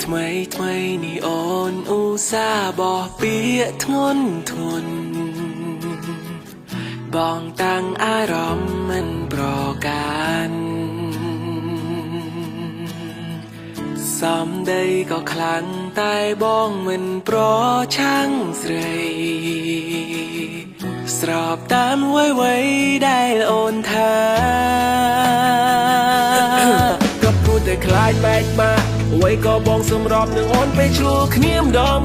ថ្មីថ្មីនេះអូនឧស្សាហ៍បោះពាក្យធ្ងន់ធ្ងរបងតាំងអារម្មណ៍មិនប្រកាន់សំដីក៏ខ្លាំងតែបងមិនប្រឆាំងស្រីស្របតាមអ្វីៗដែលអូនថាក៏พูดតែខ្លាចបែកបាក់អ្វីក៏បងសម្របនឹងអូនពេលឆ្លោះគ្នាម្ដង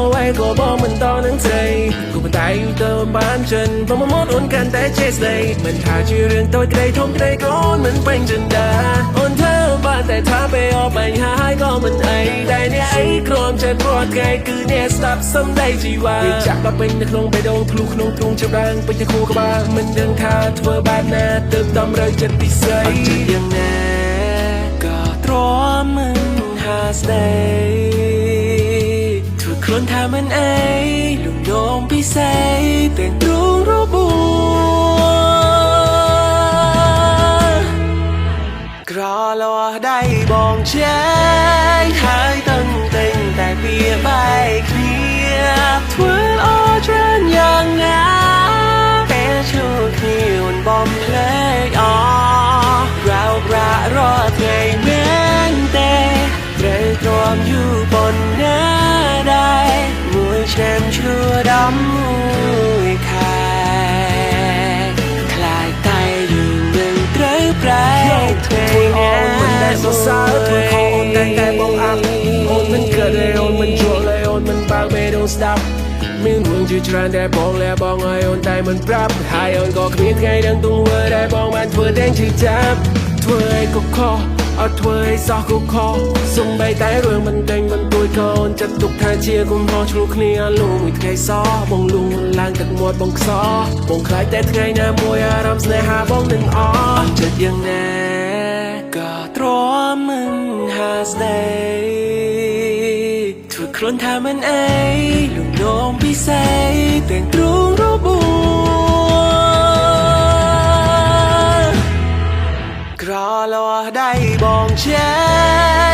អ្វីក៏បងមិនតនឹងស្រីក៏ប៉ុន្តែយូរទៅបានចិនបងមកអូនកាន់តែចេះស្ដីមិនថាជារឿងតូចក្តីធំក្តីក៏អូនមិនពេញចិនដែរអូនធ្វើបានតែថាពេលអបបញ្ហាហើយក៏មិនអីតែអ្នកអីក្រំចិត្តព្រោះថ្ងៃគឺអ្នកស្ដាប់សំដីជីវ៉ាវាចាក់ដល់ពេញនៅក្នុងបេះដូងធ្លុះក្នុងទ្រូងជើងដាងពេញទៅខួរក្បាលមិនដឹងថាធ្វើបែបណាទើបតម្រូវចិត្តពិសេសចិត្តយ៉ាងណាក៏ទ្រាំមិនហាស្ដីធ្វើខ្លួនថាមិនអីលំដងពិសេសតែទ្រូងរបួសក្រលោះដៃបងជែកហើយតឹងតែងតែពីបែកគ្នាធ្វើអត់ច្រើនយ៉ាងណាពេលជួបគ្នាអូនបំភ្លេចអស់រោគរ៉ាក់រាល់ថ្ងៃមែនទេត្រូវទ្រាំយូរប៉ុណ្ណាដែរមួយឆ្នាំឈឺដំមួយខែខ្លាចតែយើងនឹងត្រូវប្រែថ្ងៃអូនមិនដែលសរសើរធ្វើខុសអូនតែបងអាប់អូនមិនកើតទេអូនមិនជួលទេអូនមិនបើកបេះដូងស្ដាប់មានរឿងជាច្រើនដែលបងលែបងឲ្យអូនតែមិនប្រាប់ហើយអូនក៏គ្មានថ្ងៃដឹងទង្វើដែលបងបានធ្វើតែជឿចាប់ធ្វើឲ្យក៏ខុសអត់ធ្វើឲ្យសោះក៏ខុសសំបីតែរឿងមិនដេញមិនទួយកូនចិត្តទុកថាជាគុំហោឆ្លុះគ្នាលូមួយថ្ងៃសោះបងលូឡើងទឹកមាត់បងខ្សោះបងខ្លាចតែថ្ងៃណាមួយអារម្មណ៍ស្នេហាបងនឹងអស់ចិត្តយ៉ាងណាក៏ទ្រាំមិនហាស្ដីធ្វើខ្លួនថាមិនអីលំដងពិសេសតែទ្រូងរបួសក្រលោះដៃបងជែ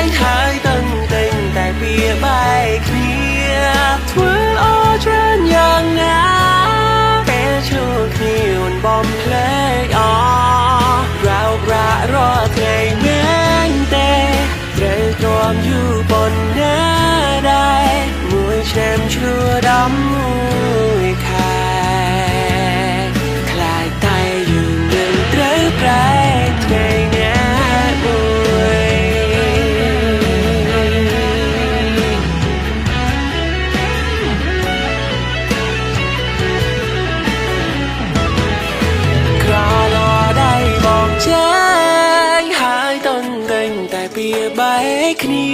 កហើយតឹងតែងតែពីបែកគ្នាធ្វើអត់ច្រើនយ៉ាងណាពេលជួបគ្នាអូនបំភ្លេចអស់រោគរ៉ាក់រាល់ថ្ងៃមែនទេត្រូវទ្រាំយូរប៉ុណ្ណាដែរមួយឆ្នាំឈឺដំមួយខែខ្លាចតែយើងនឹងត្រូវប្រែថ្ងៃណាមួយក្រលោដៃបងជែកហើយតន់តែងតែពីបែកគ្នា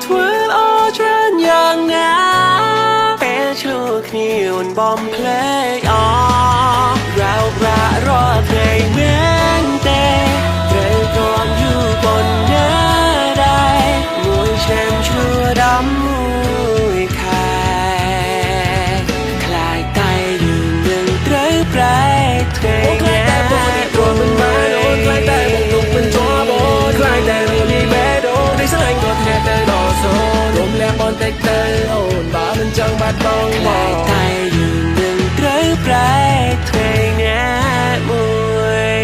ធ្វើអត់ច្រើនយ៉ាងណាពេលជួបគ្នាអូនបំភ្លេចអស់រោគរ៉ាក់រាល់ថ្ងៃមែនទេត្រូវទ្រាំយូរប៉ុណ្ណាដែរមួយឆ្នាំឈឺដំមួយខែខ្លាចតែយើងនឹងត្រូវប្រែថ្ងៃណាអូនមិនបានអូនខ្លាចតែបងទុកមិនជាប់អូនខ្លាចតែរឿងនេះបេះដូងនេះស្នេហ៍ក៏ធ្លាក់ទៅដល់សូនរំលែកបន្តិចទៅអូនបើមិនចង់បាត់បង់ខ្លាចតែយើងនឹងត្រូវប្រែថ្ងៃណាមួយ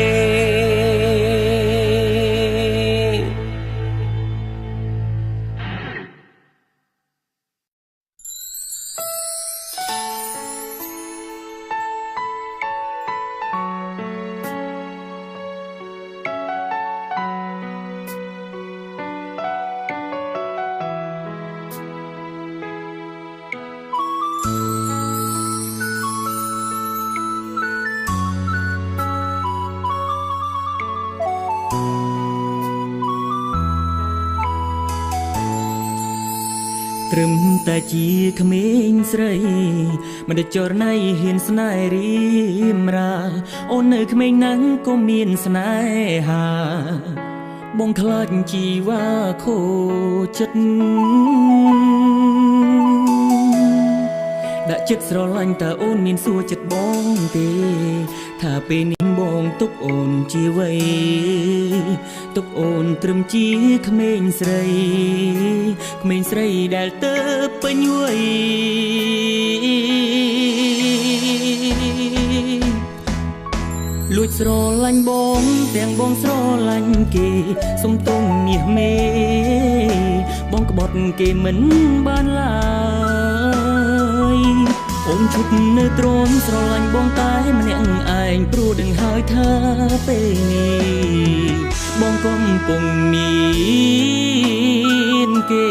ត្រឹមតែជាក្មេងស្រីមិនได้ចរណៃហ៊ានស្នេហ៍រីមរាអូននៅក្មេងណាំងក៏មានស្នេហាបងខ្លាចជីវ៉ាខូចចិត្តដាក់ចិត្តស្រឡាញ់តើអូនមានសួរចិត្តបងទេថាពេលនេះប បងទុកអូនជាវ័យទុកអូនត្រឹមជាក្មេងស្រីក្មេងស្រីដែលទៅពេញវ័យលួចស្រឡាញ់បងទាំងបងស្រឡាញ់គេសុំទងមាសមេបងក្បត់គេមិនបានឡើយអូនឈប់នៅទ្រាំស្រឡាញ់បងតែម្នាក់ឯងព្រោះដឹងហើយថាពេលនេះបងកំពុងមានគេ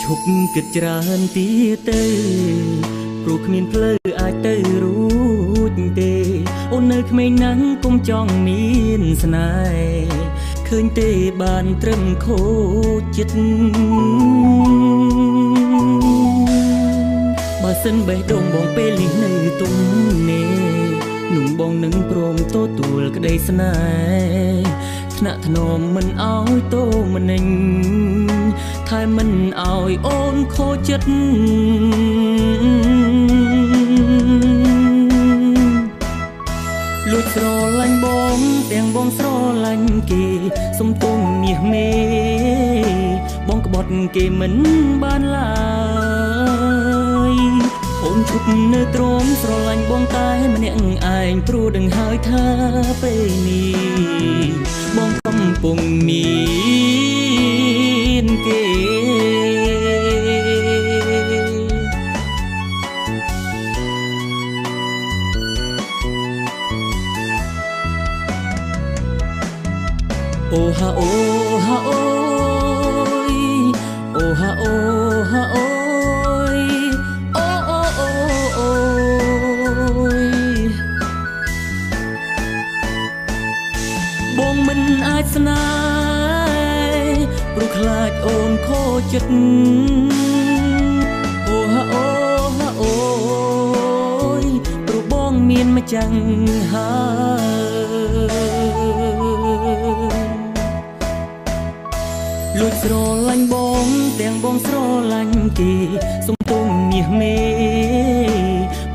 ឈប់គិតច្រើនទៀតទៅព្រោះគ្មានផ្លូវអាចទៅរួចទេអូននៅក្មេងណាស់កុំចង់មានស្នេហ៍ឃើញទេបានត្រឹមខូចចិត្តបើសិនបេះដូងបងពេលនេះនៅទុំនេះនោះបងនឹងព្រមទទួលក្តីស្នេហ៍ថ្នាក់ថ្នមមិនអោយតូម្នេញថែមិនអោយអូនខូចចិត្តលួចស្រឡាញ់បងទាំងបងស្រឡាញ់គេសុំទងមាសមេបងក្បត់គេមិនបានឡើយអូនឈប់នៅទ្រាំស្រឡាញ់បងតែម្នាក់ឯងព្រោះដឹងហើយថាពេលនេះបងកំពុងមានគេអូហាអូហាអូយអូហាអូហាអូយអូអូអូអូយបងមិនអាចស្នេហ៍ព្រោះខ្លាចអូនខូចចិត្តអូហាអូហាអូយព្រោះបងមានម្ចាស់ហើយលួចស្រឡាញ់បងទាំងបងស្រឡាញ់គេសុំទងមាសមេ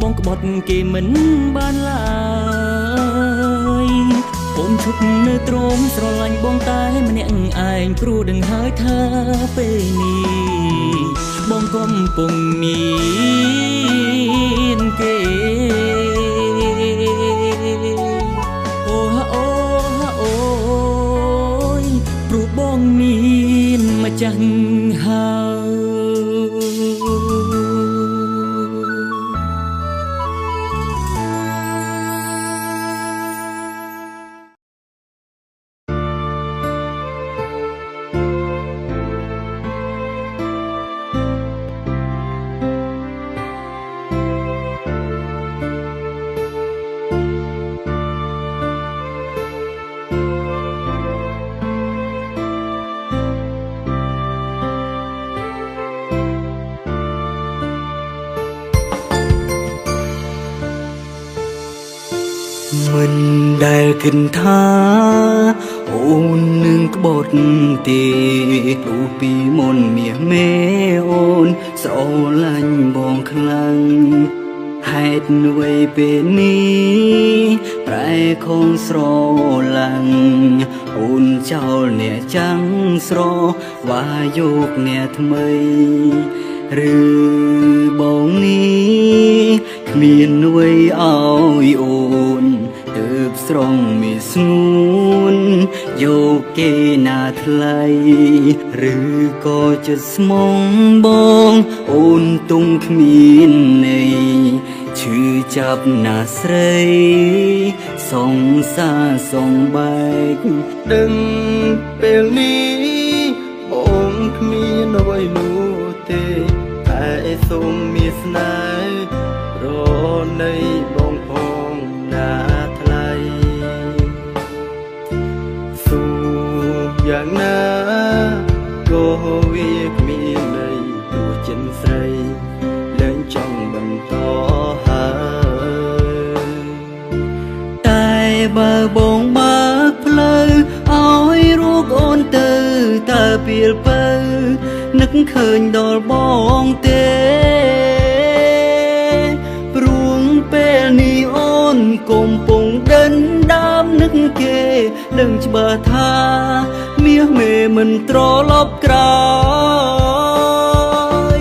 បងក្បត់គេមិនបានឡើយអូនឈប់នៅទ្រាំស្រឡាញ់បងតែម្នាក់ឯងព្រោះដឹងហើយថាពេលនេះបងកំពុងមានគេអូហាអូហាអូយព្រោះបងមានម្ចាស់ហើយមិនដែលគិតថាអូននឹងក្បត់ទេព្រោះពីមុនមាសមេអូនស្រឡាញ់បងខ្លាំងហេតុអ្វីពេលនេះប្រែខងស្រឡាញ់អូនចោលអ្នកចាំងស្រវាយកអ្នកថ្មីឬបងនេះគ្មានអ្វីឲ្យអូនទើបស្រងមានស្ងួនយកគេណាថ្លៃឬក៏ចិត្តស្មងបងអូនទុំគ្មានន័យឈឺចាប់ណាស្រីសង្សារសងបែកដឹងពេលនេះបងគ្មានអ្វីនោះទេតែសូមមានស្នេហ៍រនៃបងផងណាថ្លៃសូមយ៉ាងណាក៏វាគ្មានន័យព្រោះចិនស្រីលែងចង់បន្តហើយតែបើបងបើកផ្លូវឲ្យរូបអូនទៅតើពេលបើ นึกเคยดอลบองเตปรุงเป็นนีออนกลมปงเดินดำนึกเกดึงจะเบอร์ทาเมียเมมันตรอลบกราย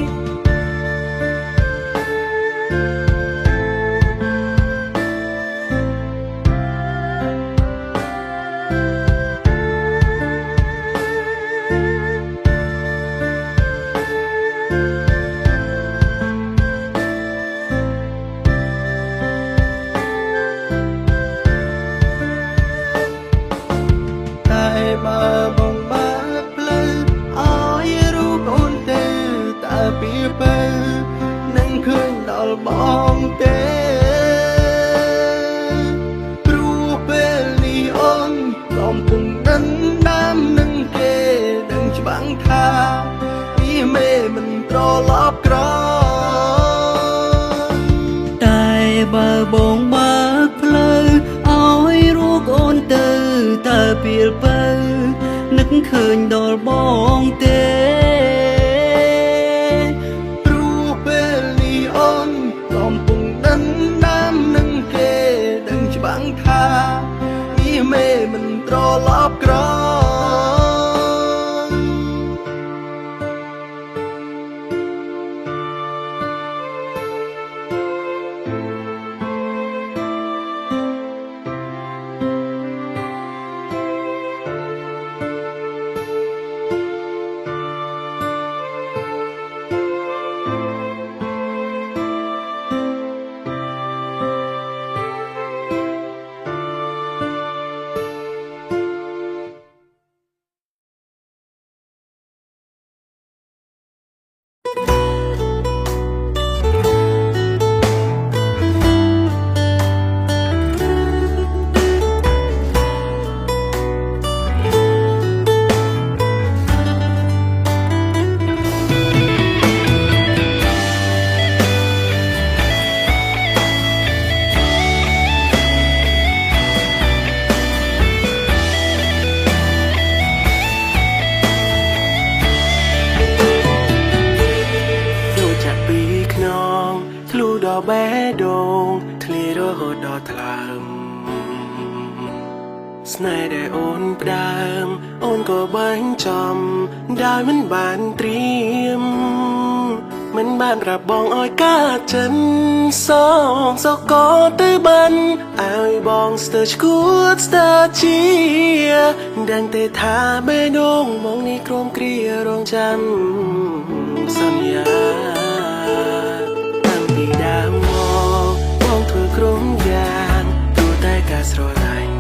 តែបើបងបើផ្លូវឲ្យរូបអូនទៅតើពីបើនឹងឃើញដល់បងទេព្រោះពេលនេះអូនកំពុងដិនដាមនឹងគេដឹងច្បាស់ថាពីមេមិនត្រឡប់ក្រោយតែបើបងបើកផ្លូវឲ្យរូបអូនទៅតើពេលបើនឹកឃើញដល់បងទេព្រោះពេលនេះអូនកំពុងដិនដាមនឹងគេដឹងច្បាស់ថាពីមេមិនត្រឡប់ក្រោយ បេះដូងធ្លារហូតដល់ថ្លើមស្នេហ៍ដែលអូនផ្ដើមអូនក៏បាញ់ចំដោយមិនបានត្រៀមមិនបានប្រាប់បងឲ្យកាចិនសងសកលទៅបានឲ្យបងស្ទើរឈួតស្ទើរជាដឹងទេថាបេះដូងមកនេះក្រុមគ្រារងចាំសន្យាតាំងពីដើមមកបងធ្វើក្រុមយ៉ាងទូតែការស្រឡាញ់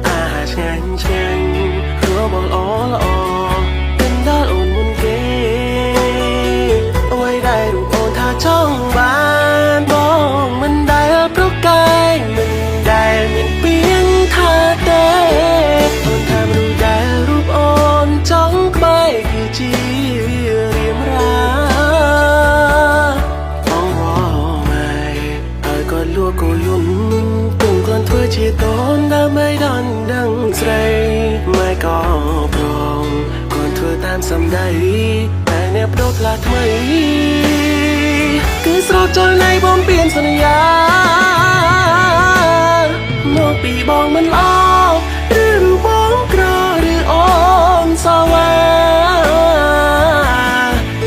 អាហារឆ្ងាញ់ឆ្ងាញ់របបល្អល្អเป็นដល់អូនមុនគេអ្វីដែលរូបអូនថាចង់បានបងមិនដែលប្រកែកមិនដែលមានពីងថាទេអូនថាមនុស្សដែលរូបអូនចង់ក្បែរគឺជារៀមរាបងរម៉ៃហើយក៏លួក៏យំទុំគ្រាន់ធ្វើជាតូនដើម្បីដល់ដឹងស្រីមិនក៏ប្រងគាត់ធ្វើតាមសម្ដីតែអ្នកបដូរផ្លាស់ថ្មីគឺស្រោចចូលនៃបំពេញសន្យាមកពីបងមិនអោឬបងក្រឬអូនសវ៉ា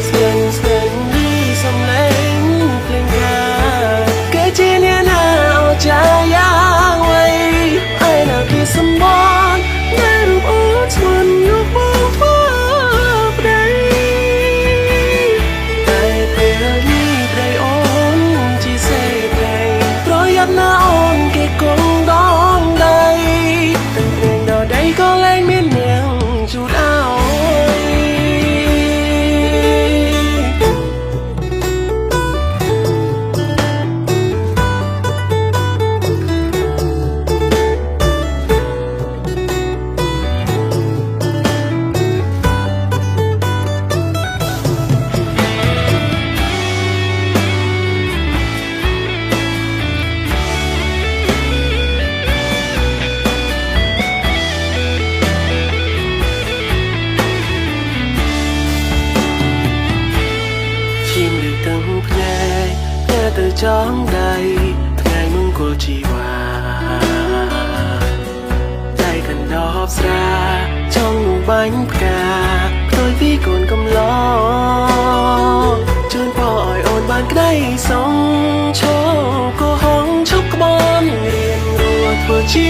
ស្ទើរស្ទើរនេះសំឡេងភ្លេងការគឺជាអ្នកណាអោចាយ៉ាងໄວឯណាគេសម្បត្តិនៅរូបអូនស្មន់យកបងធ្វើប្តីតែពេលនេះប្តីអូនជាសេរីប្រយ័ត្នណាអូនគេគង់ដងដៃតែ ទាំងភ្នែកភ្នែកទៅចង់ដៃថ្ងៃមង្គលជីវ៉ាใจกันดอบស្រាចង់នោះបាញ់ផ្កាផ្ទុយពីកូនកំឡោជូនพ่อឲ្យអូនបានក្ដីសុំឈោក៏ហងឈប់ក្បនរៀនរស់ធ្វើជា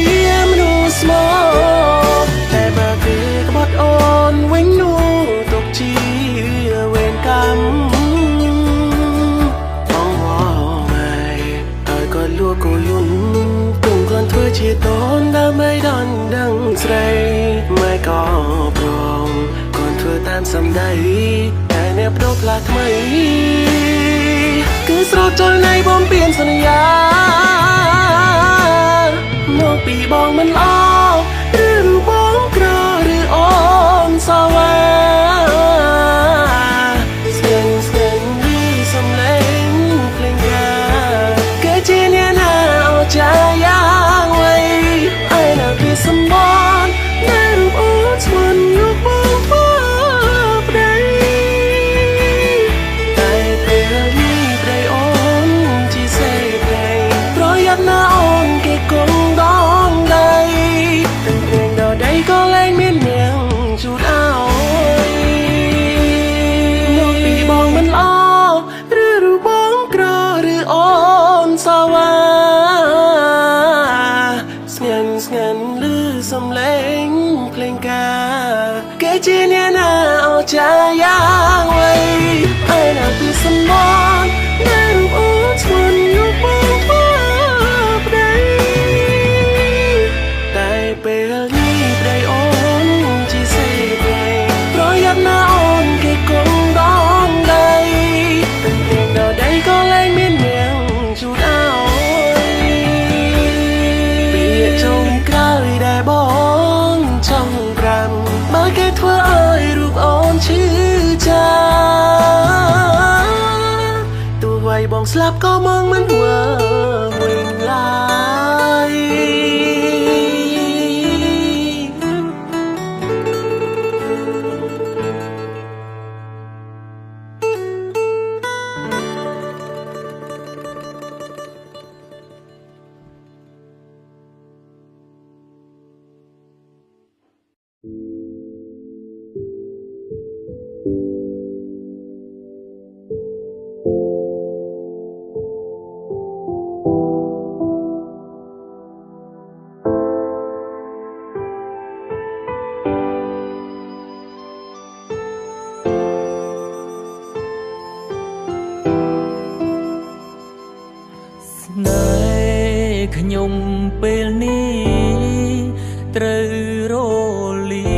មនុស្សស្មោះតែបើគឺក្បត់អូនវិញនោះទុកជាវេរកម្មបងឲ្យក៏លួក៏យន់ទុំគាត់ធ្វើជាតូនដើម្បីដល់ដឹងស្រីមិនក៏ព្រមគាត់ធ្វើតាមសម្ដីតែអ្នកប្រោផ្លាស់ថ្មីគឺស្រោចចូលនៃបំពេញសន្យាមកពីបងមិនអឬបងក្រឬអូនសវ៉ាស្ទើររីសំឡេងភ្លេងកាគឺជាអ្នកណាអោចាយ៉ាងໄວឯនៅពីសម្បត្តិនៅរូបអូនស្មន់យកបងធ្វើប្តីតែពេលនេះប្តីអូនជាសេរីប្រយ័ត្នណាអូនគេគង់ដងដៃទាំងព្រៀងដល់ដៃក៏លែងមាននាងជូតអោយមកពីបងមិនអឬរូបបងក្រឬអូនសវ៉ាស្ងាត់ឮសំឡេងភ្លេងគេជាអ្នកណាអោចាយ៉ាងໄວឯនៅពីសម្បត្តិនៅរូបអូនស្មន់យកបងធ្វើប្តីតែពេលនេះប្តីអូនជាសេរីប្រយ័ត្នណាអូនគេគង់ដងដៃទាំងព្រៀងដល់ដៃក៏លែងមាននាងជូតអោយពាក្យចុងក្រោយដែលបងចង់ប្រាំបើគេធ្វើឲ្យរូបអូនឈឺចាប់ទោះបីបងស្លាប់ក៏មកមិនធ្វើវិញឡើយស្នេហ៍ខ្ញុំពេលនេះត្រូវរលី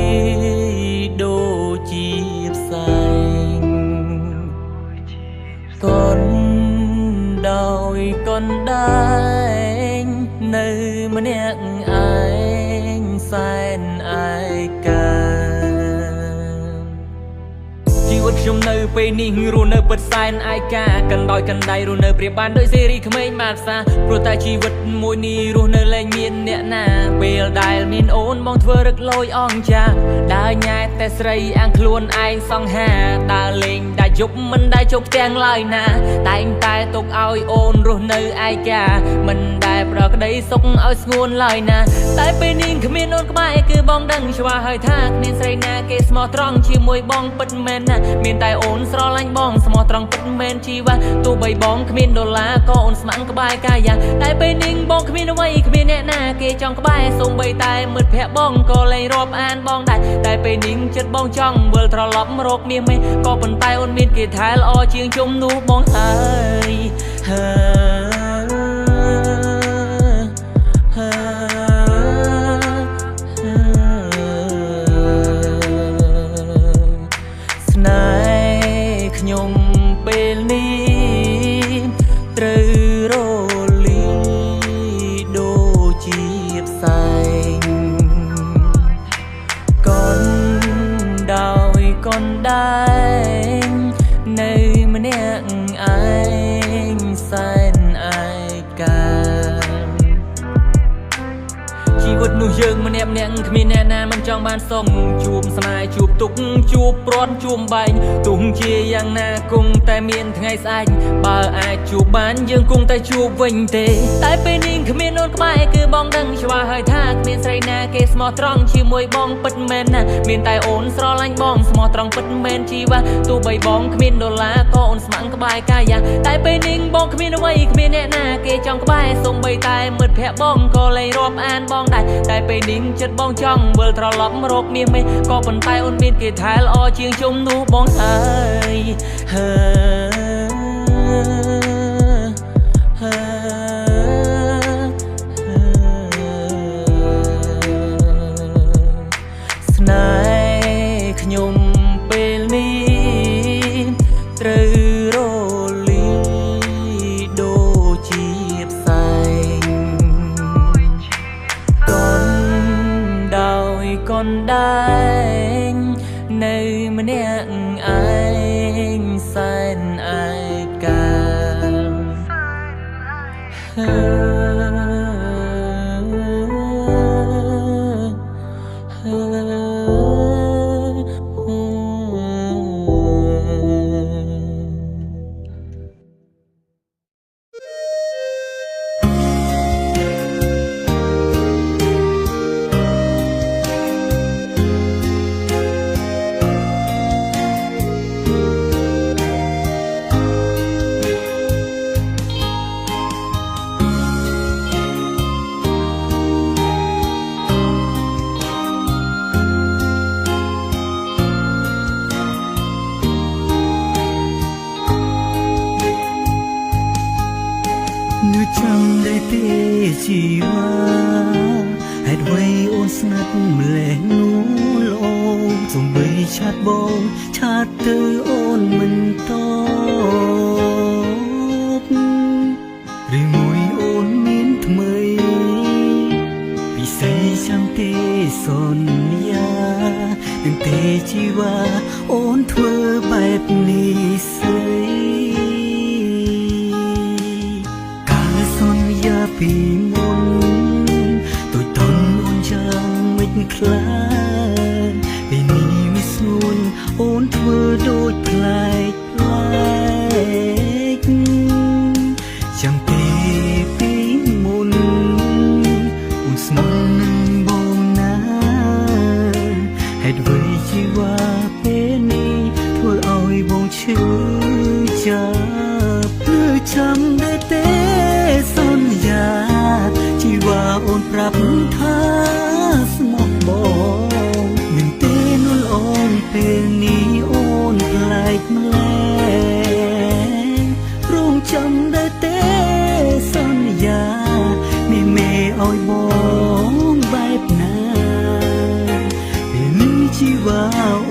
ដូចជាផ្សែងកនដោយកនដែងនៅម្នាក់ឯងសែនឯកាជីវិតខ្ញុំនៅពេលនេះរស់នៅពិតសែនឯកាកណ្ដោយកណ្ដៃរស់នៅព្រាបបានដោយសេរីក្មេងបានផ្សារព្រោះតែជីវិតមួយនេះរស់នៅលែងមានអ្នកណាពេលដែលមានអូនបងធ្វើរឹកលយអងចាដើរញ៉ែតែស្រីអាំងខ្លួនឯងសង្ហាដើរលេងតែយប់មិនដែលជប់ផ្ទាំងឡើយណាតែងតែទុកឲ្យអូនរស់នៅឯកាមិនដែលប្រក្ដីសុខឲ្យស្ងួនឡើយណាតែពេលនេះគ្មានអូនក្បែរគឺបងដឹងច្បាស់ហើយថាគ្មានស្រីណាគេស្មោះត្រង់ជាមួយបងពិតមែនណាមានតែអូនស្រឡាញ់បងស្មោះត្រង់ពិតមែនជីវ៉ាទោះបីបងគ្មានដុល្លារក៏អូនស្ម័គ្រក្បែរកាយាតែពេលនេះបងគ្មានអ្វីគ្មានអ្នកណាគេចង់ក្បែរសូម្បីតែមិត្តភក្តិបងក៏លែងរាប់អានបងដែរតែពេលនេះចិត្តបងចង់វិលត្រឡប់មករកមាសមេក៏ប៉ុន្តែអូនមានគេថែល្អជាងជុំនោះបងហើយស្នេហ៍ខ្ញុំពេលនេះត្រូវរលីដូចជាផ្សែងកនដោយកនដែងនៅម្នាក់ឯងសែនឯកាជីវិតនោះយើងម្នាក់គ្មានអ្នកណាមិន ចង់បានសុំជួបស្នេហ៍ជួបទុកជួបព្រាត់ជួបបែងទោះជាយ៉ាងណាគង់តែមានថ្ងៃស្អែកបើអាចជួបបានយើងគង់តែជួបវិញទេតែពេលនេះគ្មានអូនក្បែរគឺបងដឹងច្បាស់ហើយថាគ្មានស្រីណាគេស្មោះត្រង់ជាមួយបងពិតមែនណាមានតែអូនស្រឡាញ់បងស្មោះត្រង់ពិតមែនជីវ៉ាទោះបីបងគ្មានដុល្លារក៏អូនស្ម័គ្រក្បែរកាយយ៉ាងតែពេលនេះបងគ្មានអ្វីគ្មានអ្នកណាគេចង់ក្បែរសូម្បីតែមិត្តភក្តិបងក៏លែងរាប់អានបងដែរតែពេលនេះចិត្តបងចង់វិលត្រឡប់រកមាសមេក៏ប៉ុន្តែអូនមានគេថែល្អជាងជំនួសបងហើយស្នេហ៍ខ្ញុំពេលនេះត្រូវរលីដូចជាផ្សែងកូនដោយកូនដែងនៅម្នាក់ឯងសែនឯកាนึกจำได้เตชีวาហេតុអ្វីអូនស្ងាត់ម្លេះនោះលោសំបីឆាត់បងឆាត់ទៅអូនមិនតបឬមួយអូនមានថ្មីពិសេសចាំទេសន្យានឹងទេជីវ៉ាអូនធ្វើបែបនេះស្អីពីមុនទុយតនអូនចាំមិនខ្លាចពេលនេះមិនស្នួនអូនធ្វើដូចប្លែកចាំទេពីមុនអូនស្មោះនឹងបងណាហេតុអ្វីជីវ៉ាពេលនេះធ្វើឲ្យបងឈឺចាប់ឬចាំได้ទេសន្យាជីវ៉ាអូនប្រាប់ថាស្មោះបងនឹងទេនួនអូនពេលនេះអូនប្លែកម្លែងរងចាំได้ទេសន្យាមានមេឲ្យបងបែបណាពេលនេះជីវ៉ា